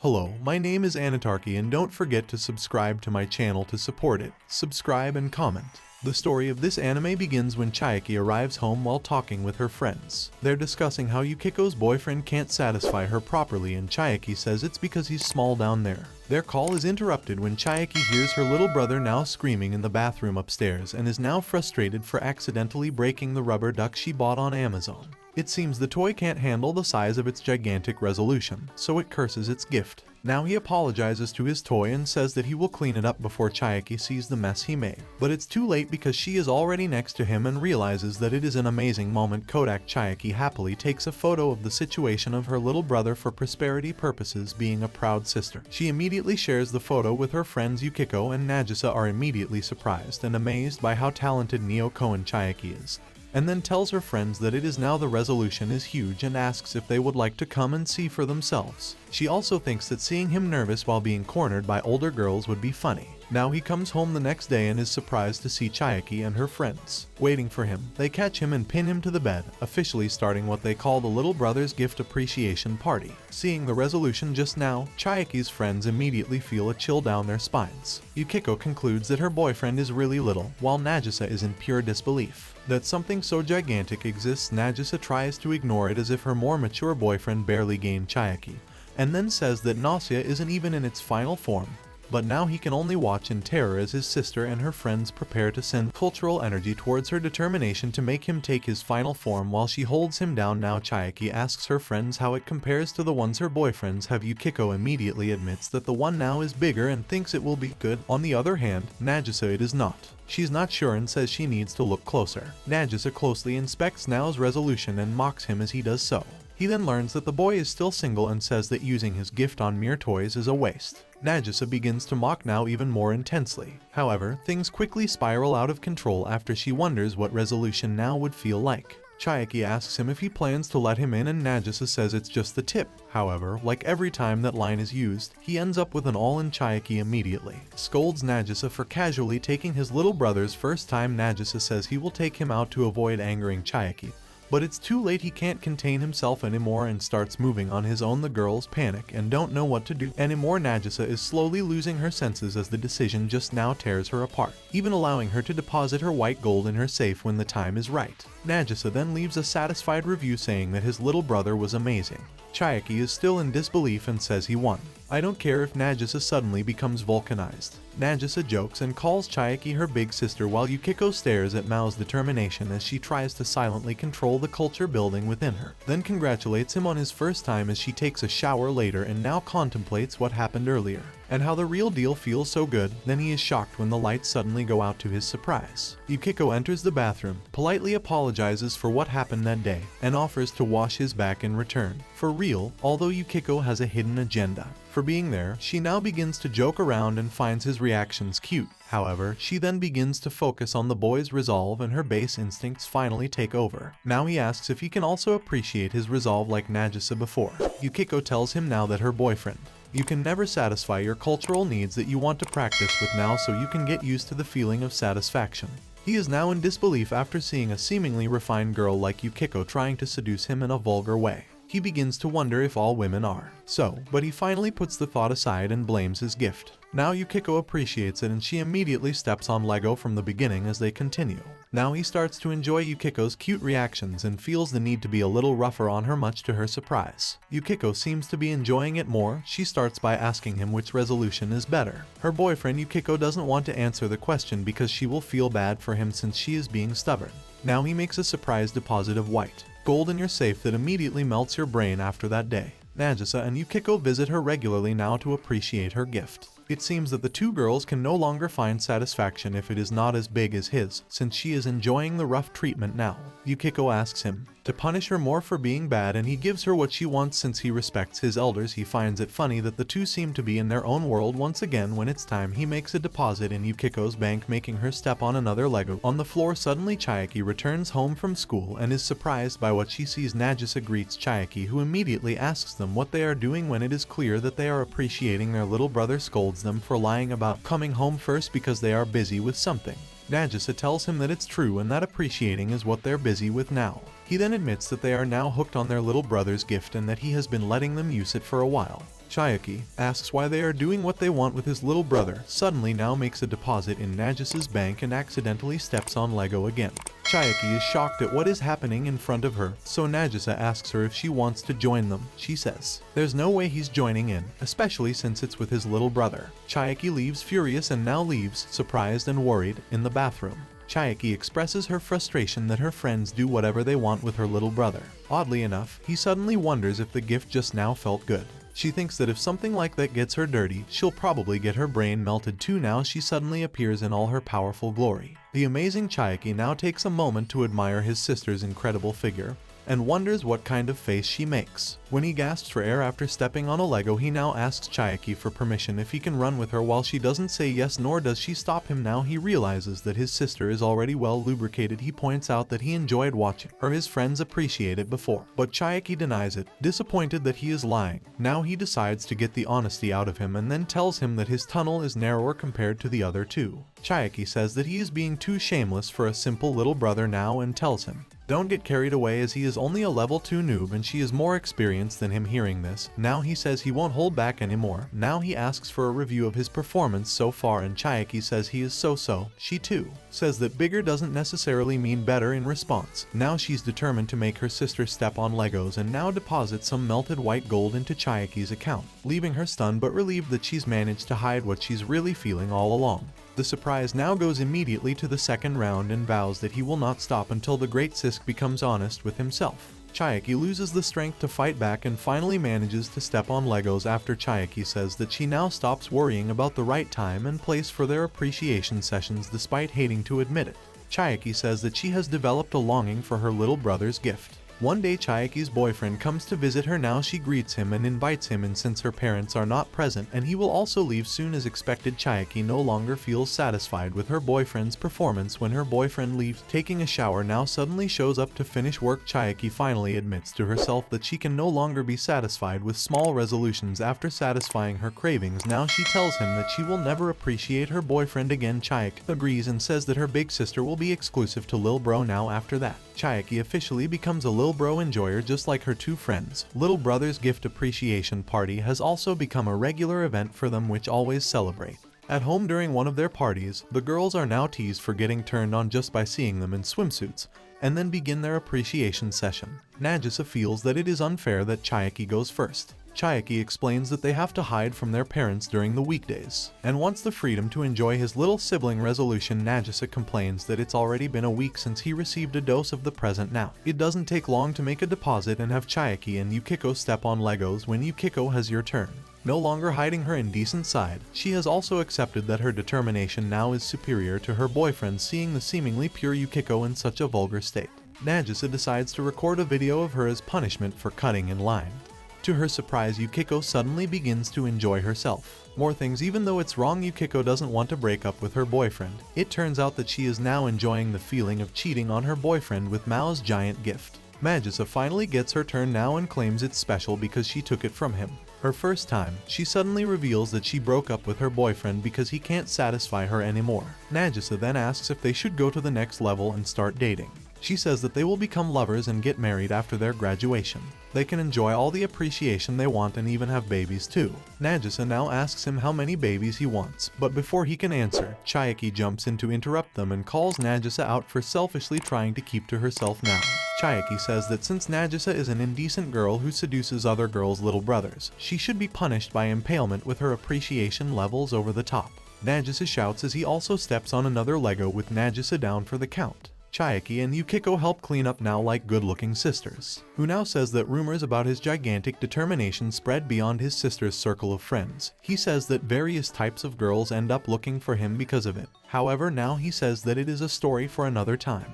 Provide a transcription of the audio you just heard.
Hello, my name is Anitarky and don't forget to subscribe to my channel to support it. Subscribe and comment. The story of this anime begins when Chiaki arrives home while talking with her friends. They're discussing how Yukiko's boyfriend can't satisfy her properly and Chiaki says it's because he's small down there. Their call is interrupted when Chiaki hears her little brother now screaming in the bathroom upstairs and is now frustrated for accidentally breaking the rubber duck she bought on Amazon. It seems the toy can't handle the size of its gigantic resolution, so it curses its gift. Now he apologizes to his toy and says that he will clean it up before Chiaki sees the mess he made. But it's too late because she is already next to him and realizes that it is an amazing moment. Kodak Chiaki happily takes a photo of the situation of her little brother for prosperity purposes, being a proud sister. She immediately shares the photo with her friends Yukiko and Nagisa are immediately surprised and amazed by how talented Nyoko and Chiaki is, and then tells her friends that it is now the resolution is huge and asks if they would like to come and see for themselves. She also thinks that seeing him nervous while being cornered by older girls would be funny. Now he comes home the next day and is surprised to see Chiaki and her friends waiting for him. They catch him and pin him to the bed, officially starting what they call the little brother's gift appreciation party. Seeing the resolution just now, Chiaki's friends immediately feel a chill down their spines. Yukiko concludes that her boyfriend is really little, while Nagisa is in pure disbelief that something so gigantic exists. Nagisa tries to ignore it as if her more mature boyfriend barely gained Chiaki, and then says that nausea isn't even in its final form. But now he can only watch in terror as his sister and her friends prepare to send cultural energy towards her determination to make him take his final form while she holds him down. Now Chiaki asks her friends how it compares to the ones her boyfriends have. Yukiko immediately admits that the one now is bigger and thinks it will be good. On the other hand, Nagisa it is not. She's not sure and says she needs to look closer. Nagisa closely inspects Nao's resolution and mocks him as he does so. He then learns that the boy is still single and says that using his gift on mere toys is a waste. Nagisa begins to mock Nao even more intensely. However, things quickly spiral out of control after she wonders what resolution Nao would feel like. Chiaki asks him if he plans to let him in and Nagisa says it's just the tip. However, like every time that line is used, he ends up with an all-in. Chiaki immediately scolds Nagisa for casually taking his little brother's first time. Nagisa says he will take him out to avoid angering Chiaki, but it's too late. He can't contain himself anymore and starts moving on his own. The girls panic and don't know what to do anymore. Nagisa is slowly losing her senses as the decision just now tears her apart, even allowing her to deposit her white gold in her safe when the time is right. Nagisa then leaves a satisfied review saying that his little brother was amazing. Chiaki is still in disbelief and says he won. I don't care if Nagisa suddenly becomes vulcanized. Nagisa jokes and calls Chiaki her big sister while Yukiko stares at Mao's determination as she tries to silently control the culture building within her, then congratulates him on his first time as she takes a shower later and now contemplates what happened earlier and how the real deal feels so good. Then he is shocked when the lights suddenly go out to his surprise. Yukiko enters the bathroom, politely apologizes for what happened that day, and offers to wash his back in return. For real, although Yukiko has a hidden agenda for being there, she now begins to joke around and finds his reactions cute. However, she then begins to focus on the boy's resolve and her base instincts finally take over. Now he asks if he can also appreciate his resolve like Nagisa before. Yukiko tells him now that her boyfriend, you can never satisfy your cultural needs that you want to practice with now, so you can get used to the feeling of satisfaction. He is now in disbelief after seeing a seemingly refined girl like Yukiko trying to seduce him in a vulgar way. He begins to wonder if all women are so, but he finally puts the thought aside and blames his gift. Now Yukiko appreciates it and she immediately steps on Lego from the beginning as they continue. Now he starts to enjoy Yukiko's cute reactions and feels the need to be a little rougher on her, much to her surprise. Yukiko seems to be enjoying it more. She starts by asking him which resolution is better. Her boyfriend Yukiko doesn't want to answer the question because she will feel bad for him since she is being stubborn. Now he makes a surprise deposit of white gold in your safe that immediately melts your brain. After that day, Nagisa and Yukiko visit her regularly now to appreciate her gift. It seems that the two girls can no longer find satisfaction if it is not as big as his, since she is enjoying the rough treatment now. Yukiko asks him to punish her more for being bad and he gives her what she wants since he respects his elders. He finds it funny that the two seem to be in their own world once again. When it's time, he makes a deposit in Yukiko's bank, making her step on another Lego. On the floor, suddenly Chiaki returns home from school and is surprised by what she sees. Nagisa greets Chiaki, who immediately asks them what they are doing when it is clear that they are appreciating their little brother. Scolds them for lying about coming home first because they are busy with something. Nagisa tells him that it's true and that appreciating is what they're busy with now. He then admits that they are now hooked on their little brother's gift and that he has been letting them use it for a while. Chiaki asks why they are doing what they want with his little brother, suddenly now makes a deposit in Nagisa's bank and accidentally steps on Lego again. Chiaki is shocked at what is happening in front of her, so Nagisa asks her if she wants to join them. She says there's no way he's joining in, especially since it's with his little brother. Chiaki leaves furious and now leaves, surprised and worried, in the bathroom. Chiaki expresses her frustration that her friends do whatever they want with her little brother. Oddly enough, he suddenly wonders if the gift just now felt good. She thinks that if something like that gets her dirty, she'll probably get her brain melted too. Now she suddenly appears in all her powerful glory. The amazing Chiaki now takes a moment to admire his sister's incredible figure, and wonders what kind of face she makes. When he gasps for air after stepping on a Lego, he now asks Chiaki for permission if he can run with her. While she doesn't say yes, nor does she stop him. Now he realizes that his sister is already well lubricated. He points out that he enjoyed watching her, his friends appreciate it before, but Chiaki denies it, disappointed that he is lying. Now he decides to get the honesty out of him and then tells him that his tunnel is narrower compared to the other two. Chiaki says that he is being too shameless for a simple little brother now and tells him don't get carried away as he is only a level 2 noob and she is more experienced than him. Hearing this, now he says he won't hold back anymore. Now he asks for a review of his performance so far and Chiaki says he is so-so. She too says that bigger doesn't necessarily mean better in response. Now she's determined to make her sister step on Legos and now deposits some melted white gold into Chiaki's account, leaving her stunned but relieved that she's managed to hide what she's really feeling all along. The surprise now goes immediately to the second round and vows that he will not stop until the great Sisk becomes honest with himself. Chiaki loses the strength to fight back and finally manages to step on Legos after Chiaki says that she now stops worrying about the right time and place for their appreciation sessions despite hating to admit it. Chiaki says that she has developed a longing for her little brother's gift. One day Chiaki's boyfriend comes to visit her. Now she greets him and invites him in since her parents are not present, and he will also leave soon as expected. Chiaki no longer feels satisfied with her boyfriend's performance when her boyfriend leaves. Taking a shower now suddenly shows up to finish work. Chiaki finally admits to herself that she can no longer be satisfied with small resolutions after satisfying her cravings. Now she tells him that she will never appreciate her boyfriend again. Chiaki agrees and says that her big sister will be exclusive to Lil Bro now. After that, Chiaki officially becomes a Lil Bro enjoyer just like her two friends. Little Brother's gift appreciation party has also become a regular event for them, which always celebrate. At home during one of their parties, the girls are now teased for getting turned on just by seeing them in swimsuits, and then begin their appreciation session. Nagisa feels that it is unfair that Chiaki goes first. Chiaki explains that they have to hide from their parents during the weekdays, and wants the freedom to enjoy his little sibling resolution. Nagisa complains that it's already been a week since he received a dose of the present. Now, it doesn't take long to make a deposit and have Chiaki and Yukiko step on Legos. When Yukiko has your turn, no longer hiding her indecent side, she has also accepted that her determination now is superior to her boyfriend. Seeing the seemingly pure Yukiko in such a vulgar state, Nagisa decides to record a video of her as punishment for cutting in line. To her surprise, Yukiko suddenly begins to enjoy herself more things. Even though it's wrong, Yukiko doesn't want to break up with her boyfriend. It turns out that she is now enjoying the feeling of cheating on her boyfriend with Mao's giant gift. Nagisa finally gets her turn now and claims it's special because she took it from him. Her first time, she suddenly reveals that she broke up with her boyfriend because he can't satisfy her anymore. Nagisa then asks if they should go to the next level and start dating. She says that they will become lovers and get married after their graduation. They can enjoy all the appreciation they want and even have babies too. Nagisa now asks him how many babies he wants, but before he can answer, Chiaki jumps in to interrupt them and calls Nagisa out for selfishly trying to keep to herself now. Chiaki says that since Nagisa is an indecent girl who seduces other girls' little brothers, she should be punished by impalement with her appreciation levels over the top. Nagisa shouts as he also steps on another Lego with Nagisa down for the count. Chiaki and Yukiko help clean up now like good-looking sisters, who now says that rumors about his gigantic determination spread beyond his sister's circle of friends. He says that various types of girls end up looking for him because of it. However, now he says that it is a story for another time.